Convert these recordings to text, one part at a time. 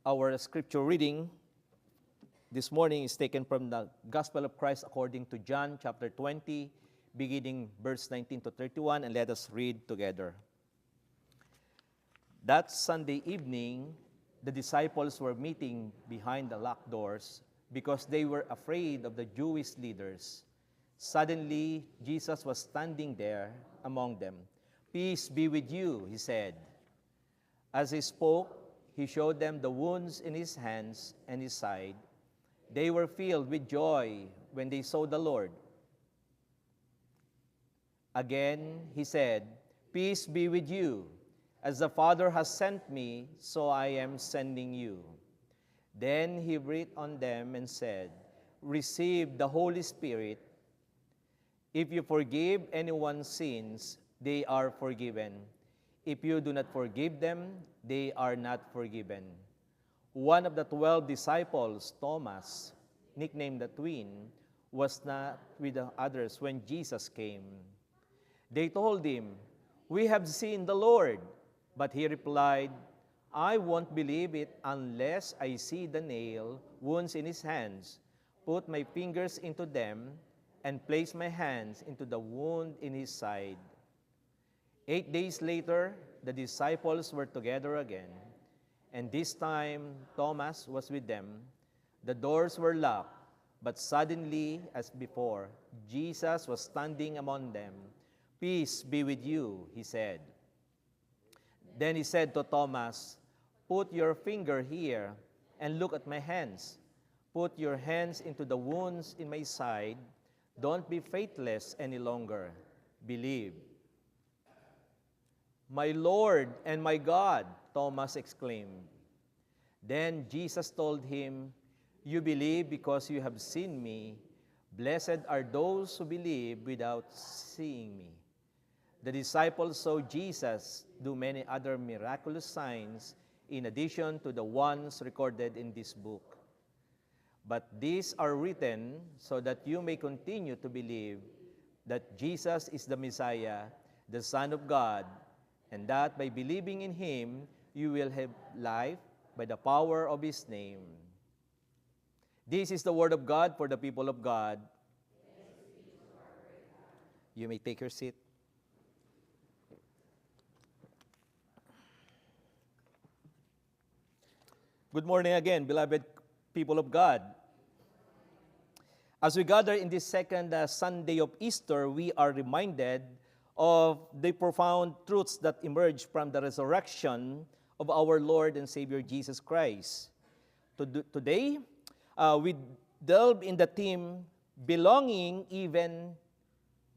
Our scripture reading this morning is taken from the Gospel of Christ according to John chapter 20, beginning verse 19 to 31, and let us read together. That Sunday evening, the disciples were meeting behind the locked doors because they were afraid of the Jewish leaders. Suddenly, Jesus was standing there among them. "Peace be with you," he said. As he spoke, he showed them the wounds in his hands and his side. They were filled with joy when they saw the Lord. Again, he said, "Peace be with you. As the Father has sent me, so I am sending you." Then he breathed on them and said, "Receive the Holy Spirit. If you forgive anyone's sins, they are forgiven. If you do not forgive them, they are not forgiven." One of the 12 disciples, Thomas, nicknamed the twin, was not with the others when Jesus came. They told him, "We have seen the Lord." But he replied, "I won't believe it unless I see the nail wounds in his hands, put my fingers into them, and place my hands into the wound in his side." 8 days later, the disciples were together again, and this time Thomas was with them. The doors were locked, but suddenly, as before, Jesus was standing among them. "Peace be with you," he said. Then he said to Thomas, "Put your finger here and look at my hands. Put your hands into the wounds in my side. Don't be faithless any longer. Believe." "My Lord and my God," Thomas exclaimed. Then Jesus told him, "You believe because you have seen me. Blessed are those who believe without seeing me." The disciples saw Jesus do many other miraculous signs in addition to the ones recorded in this book. But these are written so that you may continue to believe that Jesus is the Messiah, the Son of God, and that by believing in him, you will have life by the power of his name. This is the word of God for the people of God. You may take your seat. Good morning again, beloved people of God. As we gather in this second Sunday of Easter, we are reminded of the profound truths that emerge from the resurrection of our Lord and Savior Jesus Christ. Today, we delve in the theme, belonging even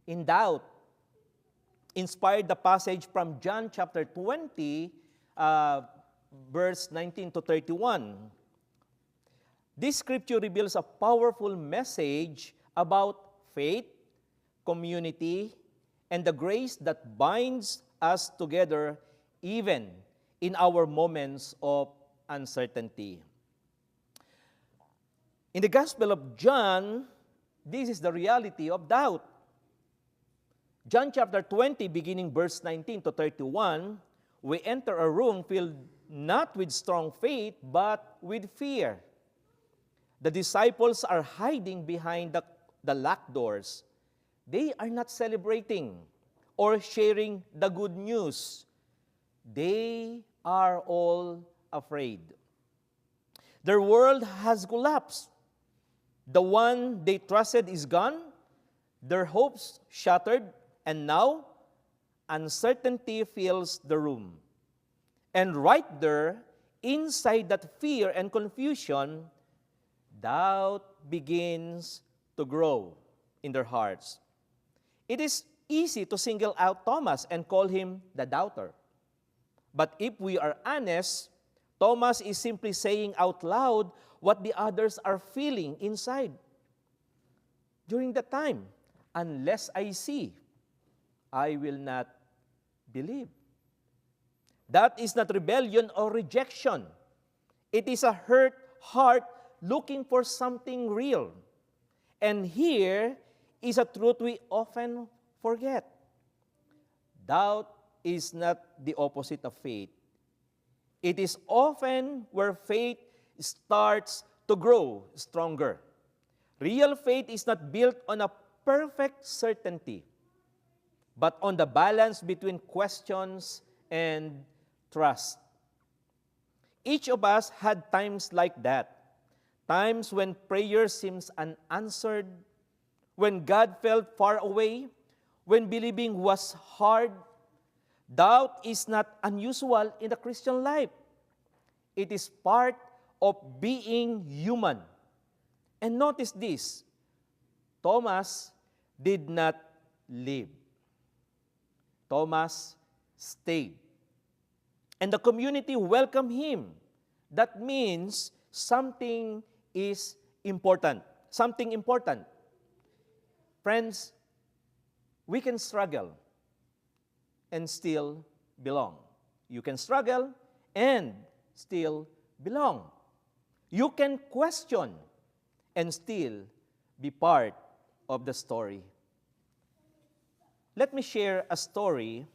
in doubt. Inspired the passage from John chapter 20, verse 19 to 31. This scripture reveals a powerful message about faith, community, and the grace that binds us together even in our moments of uncertainty. In the Gospel of John, this is the reality of doubt. John chapter 20, beginning verse 19 to 31, we enter a room filled not with strong faith, but with fear. The disciples are hiding behind the locked doors. They are not celebrating or sharing the good news. They are all afraid. Their world has collapsed. The one they trusted is gone. Their hopes shattered, and now uncertainty fills the room. And right there, inside that fear and confusion, doubt begins to grow in their hearts. It is easy to single out Thomas and call him the doubter. But if we are honest, Thomas is simply saying out loud what the others are feeling inside. During that time, unless I see, I will not believe. That is not rebellion or rejection. It is a hurt heart looking for something real. And here is a truth we often forget. Doubt is not the opposite of faith. It is often where faith starts to grow stronger. Real faith is not built on a perfect certainty, but on the balance between questions and trust. Each of us had times like that, times when prayer seems unanswered, when God felt far away, when believing was hard. Doubt is not unusual in the Christian life. It is part of being human. And notice this, Thomas did not leave. Thomas stayed. And the community welcomed him. That means something is important. Something important. Friends, we can struggle and still belong. You can struggle and still belong. You can question and still be part of the story. Let me share a story.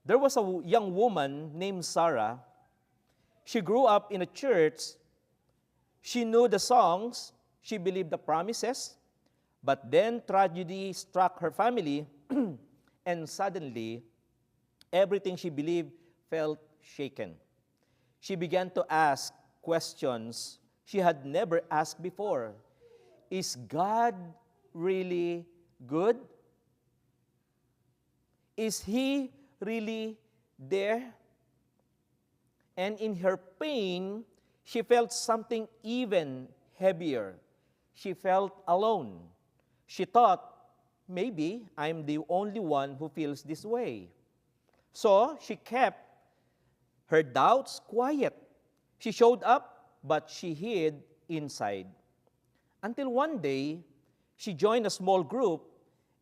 There was a young woman named Sarah. She grew up in a church. She knew the songs. She believed the promises. But then tragedy struck her family, and suddenly, everything she believed felt shaken. She began to ask questions she had never asked before. Is God really good? Is He really there? And in her pain, she felt something even heavier. She felt alone. She thought, maybe I'm the only one who feels this way. So she kept her doubts quiet. She showed up, but she hid inside. Until one day, she joined a small group,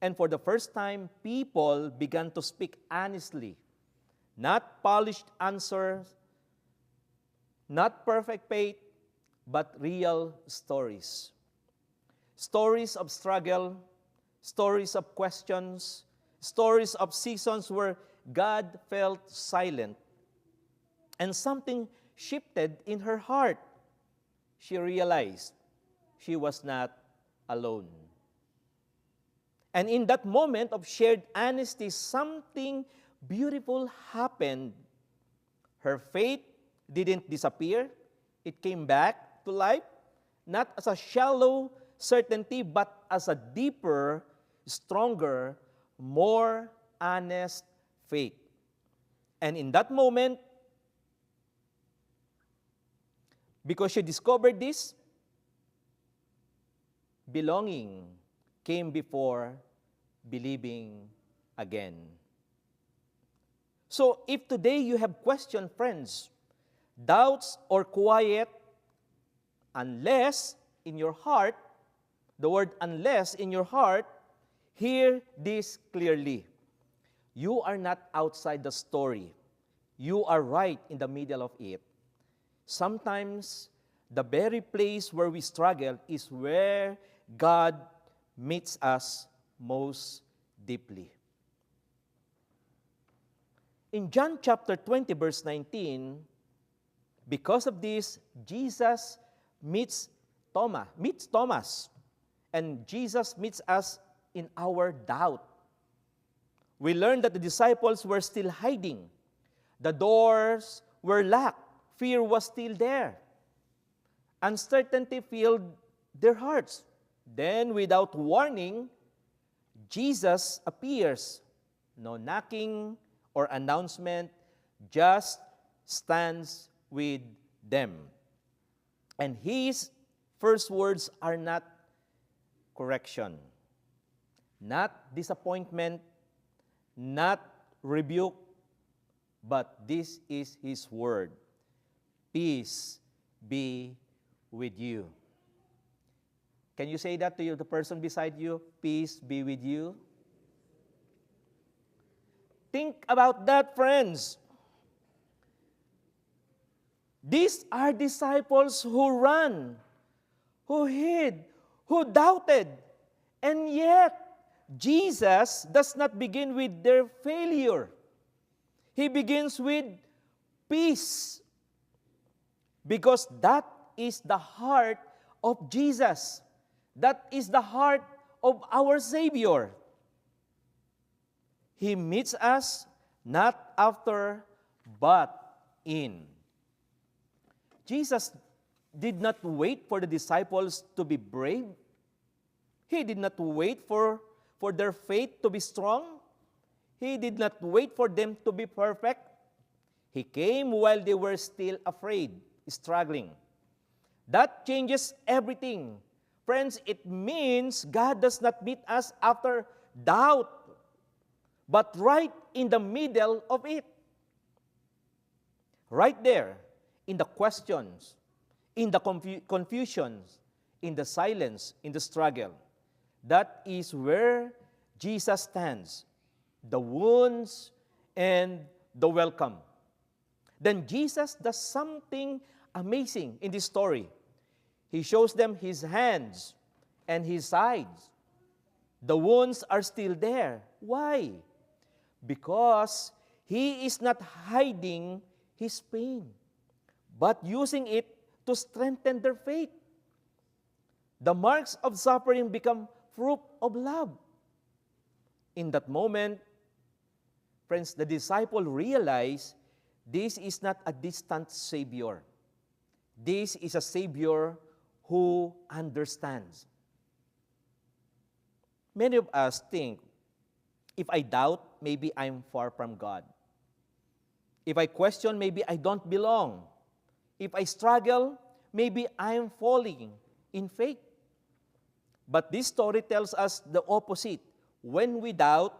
and for the first time, people began to speak honestly. Not polished answers, not perfect faith, but real stories. Stories of struggle, stories of questions, stories of seasons where God felt silent. And something shifted in her heart. She realized she was not alone. And in that moment of shared honesty, something beautiful happened. Her faith didn't disappear. It came back to life, not as a shallow certainty, but as a deeper, stronger, more honest faith. And in that moment, because she discovered this, belonging came before believing again. So if today you have questions, friends, doubts or quiet, unless in your heart, the word unless in your heart, hear this clearly. You are not outside the story. You are right in the middle of it. Sometimes, the very place where we struggle is where God meets us most deeply. In John chapter 20, verse 19, because of this, Jesus meets Thomas, and Jesus meets us in our doubt. We learn that the disciples were still hiding. The doors were locked. Fear was still there. Uncertainty filled their hearts. Then, without warning, Jesus appears. No knocking or announcement, just stands with them. And his first words are not correction, not disappointment, not rebuke, but this is his word. Peace be with you. Can you say that to the person beside you? Peace be with you. Think about that, friends. These are disciples who ran, who hid, who doubted. And yet, Jesus does not begin with their failure. He begins with peace Because that is the heart of Jesus. That is the heart of our Savior. He meets us not after, but in. Jesus did not wait for the disciples to be brave. He did not wait for their faith to be strong. He did not wait for them to be perfect. He came while they were still afraid, struggling. That changes everything. Friends, it means God does not meet us after doubt, but right in the middle of it. Right there, in the questions, in the confusions, in the silence, in the struggle. That is where Jesus stands, the wounds and the welcome. Then Jesus does something amazing in this story. He shows them his hands and his sides. The wounds are still there. Why? Because he is not hiding his pain, but using it to strengthen their faith. The marks of suffering become fruit of love. In that moment, friends, the disciple realized this is not a distant Savior. This is a Savior who understands. Many of us think, if I doubt, maybe I'm far from God. If I question, maybe I don't belong. If I struggle, maybe I'm falling in faith. But this story tells us the opposite. When we doubt,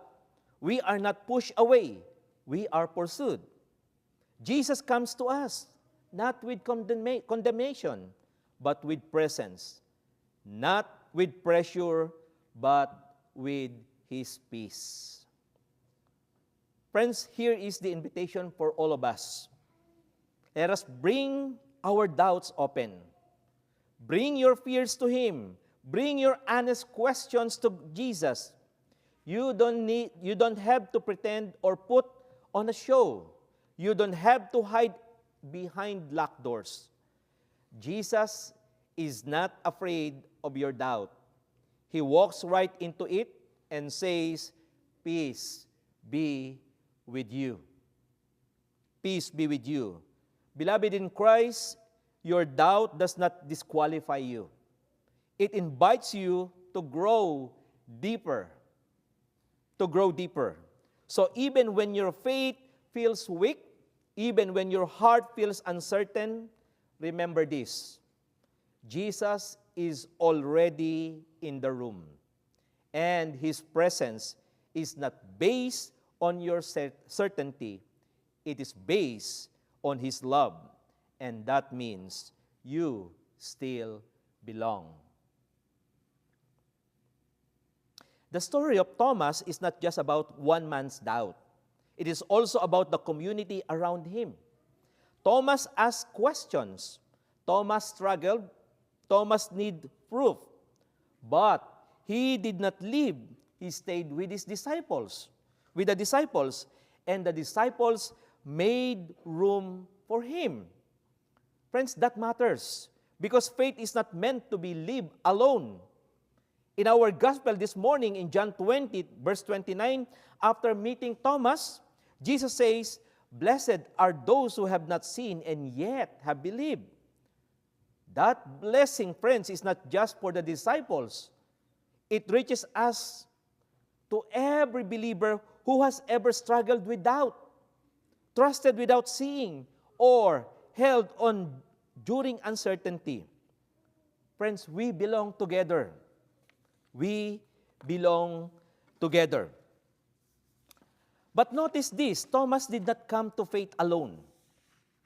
we are not pushed away. We are pursued. Jesus comes to us, not with condemnation, but with presence. Not with pressure, but with His peace. Friends, here is the invitation for all of us. Let us bring our doubts open. Bring your fears to Him. Bring your honest questions to Jesus. You don't have to pretend or put on a show. You don't have to hide behind locked doors. Jesus is not afraid of your doubt. He walks right into it and says, "Peace be with you." Peace be with you. Beloved in Christ, your doubt does not disqualify you. It invites you to grow deeper. To grow deeper. So even when your faith feels weak, even when your heart feels uncertain, remember this: Jesus is already in the room. And His presence is not based on your certainty. It is based on His love. And that means you still belong. The story of Thomas is not just about one man's doubt. It is also about the community around him. Thomas asked questions. Thomas struggled. Thomas needed proof. But he did not leave. He stayed with his disciples, and the disciples made room for him. Friends, that matters, because faith is not meant to be lived alone. In our gospel this morning, in John 20, verse 29, after meeting Thomas, Jesus says, "Blessed are those who have not seen and yet have believed." That blessing, friends, is not just for the disciples. It reaches us, to every believer who has ever struggled with doubt, trusted without seeing, or held on during uncertainty. Friends, we belong together. We belong together. But notice this, Thomas did not come to faith alone.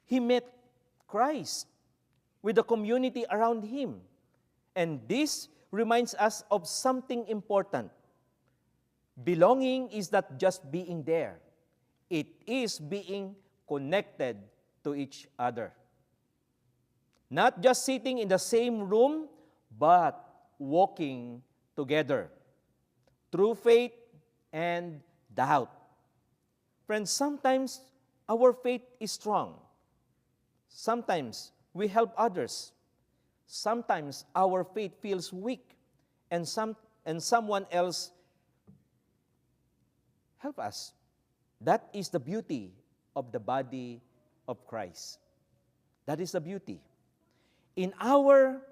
He met Christ with the community around him. And this reminds us of something important. Belonging is not just being there. It is being connected to each other. Not just sitting in the same room, but walking together through faith and doubt. Friends, sometimes our faith is strong. Sometimes we help others. Sometimes our faith feels weak and someone else help us. That is the beauty of the body of Christ. That is the beauty. In our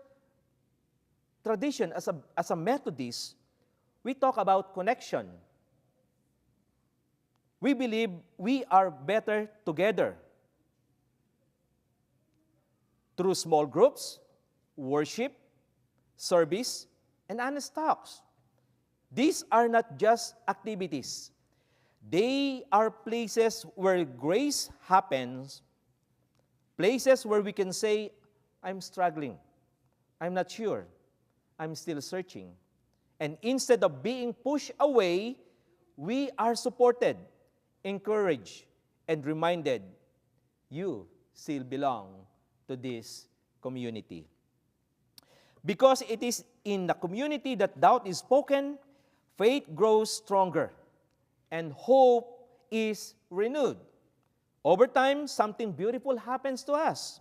tradition as a Methodist, we talk about connection. We believe we are better together through small groups, worship, service, and honest talks. These are not just activities. They are places where grace happens, places where we can say, I'm struggling, I'm not sure, I'm still searching. And instead of being pushed away, we are supported, encouraged, and reminded, you still belong to this community. Because it is in the community that doubt is spoken, faith grows stronger, and hope is renewed. Over time, something beautiful happens to us.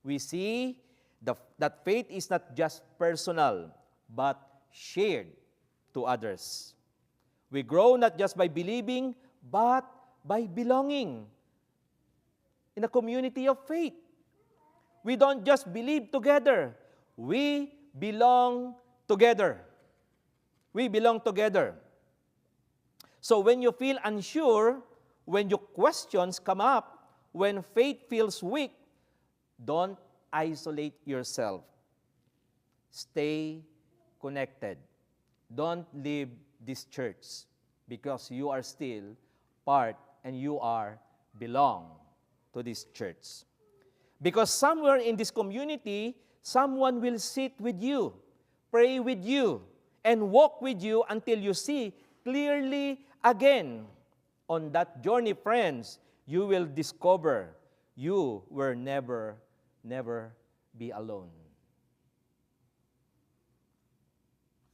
We see that faith is not just personal, but shared to others. We grow not just by believing, but by belonging in a community of faith. We don't just believe together, we belong together. We belong together. So when you feel unsure, when your questions come up, when faith feels weak, don't isolate yourself. Stay connected. Don't leave this church because you are still part and you are belong to this church. Because somewhere in this community, someone will sit with you, pray with you, and walk with you until you see clearly again. On that journey, friends, you will discover you will never be alone.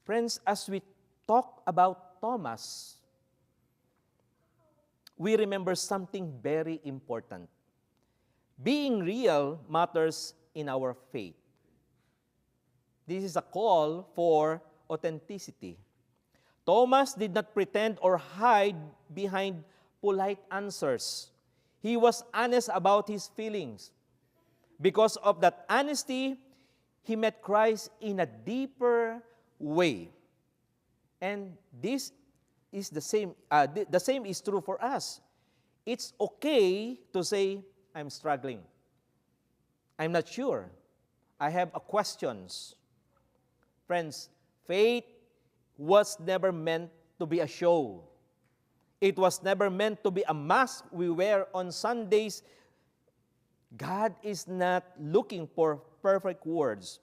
Friends, as we talk about Thomas, we remember something very important. Being real matters in our faith. This is a call for authenticity. Thomas did not pretend or hide behind polite answers. He was honest about his feelings. Because of that honesty, he met Christ in a deeper way. And this is the same. The same is true for us. It's okay to say, I'm struggling. I'm not sure. I have questions. Friends, faith was never meant to be a show. It was never meant to be a mask we wear on Sundays. God is not looking for perfect words.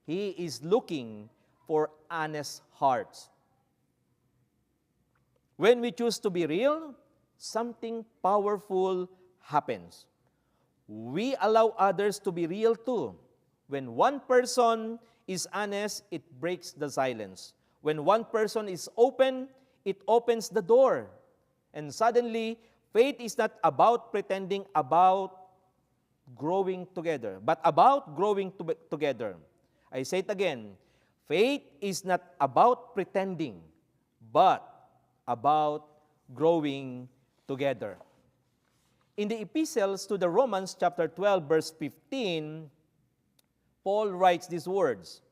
He is looking for honest hearts. When we choose to be real, something powerful happens. We allow others to be real too. When one person is honest, it breaks the silence. When one person is open, it opens the door. And suddenly, faith is not about pretending about growing together, but about growing together. I say it again, faith is not about pretending, but about growing together. In the epistles to the Romans chapter 12, verse 15, Paul writes these words,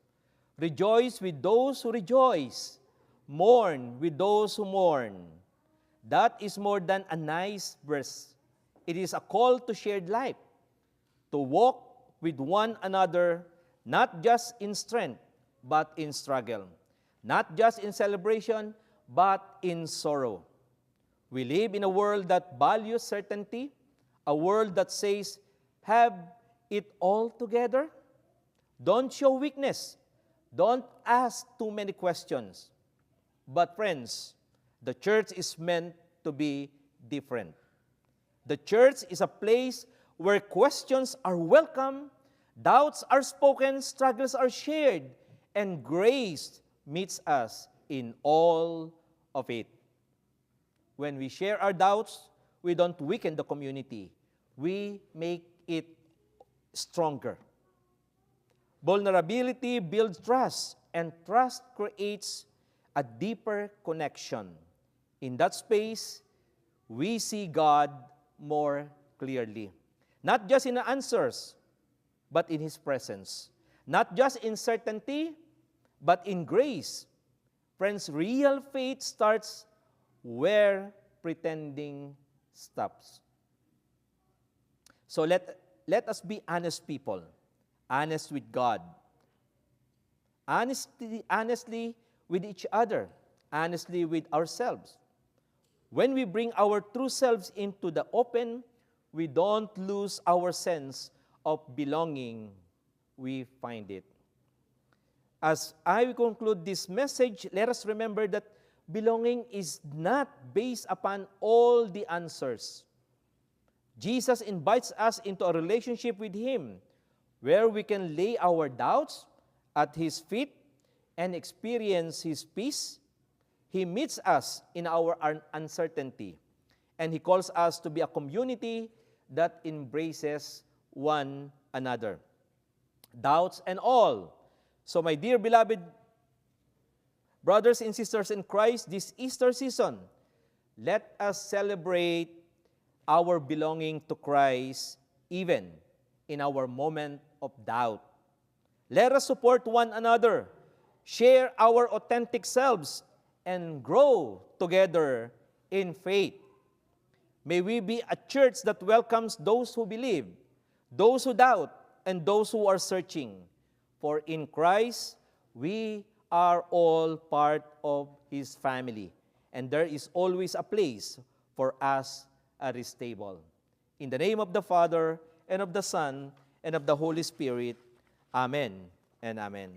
rejoice with those who rejoice, mourn with those who mourn. That is more than a nice verse. It is a call to shared life, to walk with one another, not just in strength, but in struggle. Not just in celebration, but in sorrow. We live in a world that values certainty, a world that says, have it all together. Don't show weakness. Don't ask too many questions. But friends, the church is meant to be different. The church is a place where questions are welcome, doubts are spoken, struggles are shared, and grace meets us in all of it. When we share our doubts, we don't weaken the community. We make it stronger. Vulnerability builds trust, and trust creates a deeper connection. In that space, we see God more clearly. Not just in the answers, but in His presence. Not just in certainty, but in grace. Friends, real faith starts where pretending stops. So let us be honest people, honest with God, honestly with each other, honestly with ourselves. When we bring our true selves into the open, we don't lose our sense of belonging. We find it. As I conclude this message, let us remember that belonging is not based upon all the answers. Jesus invites us into a relationship with Him where we can lay our doubts at His feet and experience His peace. He meets us in our uncertainty, and He calls us to be a community that embraces one another, doubts and all. So my dear beloved brothers and sisters in Christ, this Easter season, let us celebrate our belonging to Christ even in our moment of doubt. Let us support one another, share our authentic selves, and grow together in faith. May we be a church that welcomes those who believe, those who doubt, and those who are searching. For in Christ, we are all part of His family, and there is always a place for us at His table. In the name of the Father, and of the Son, and of the Holy Spirit, Amen and Amen.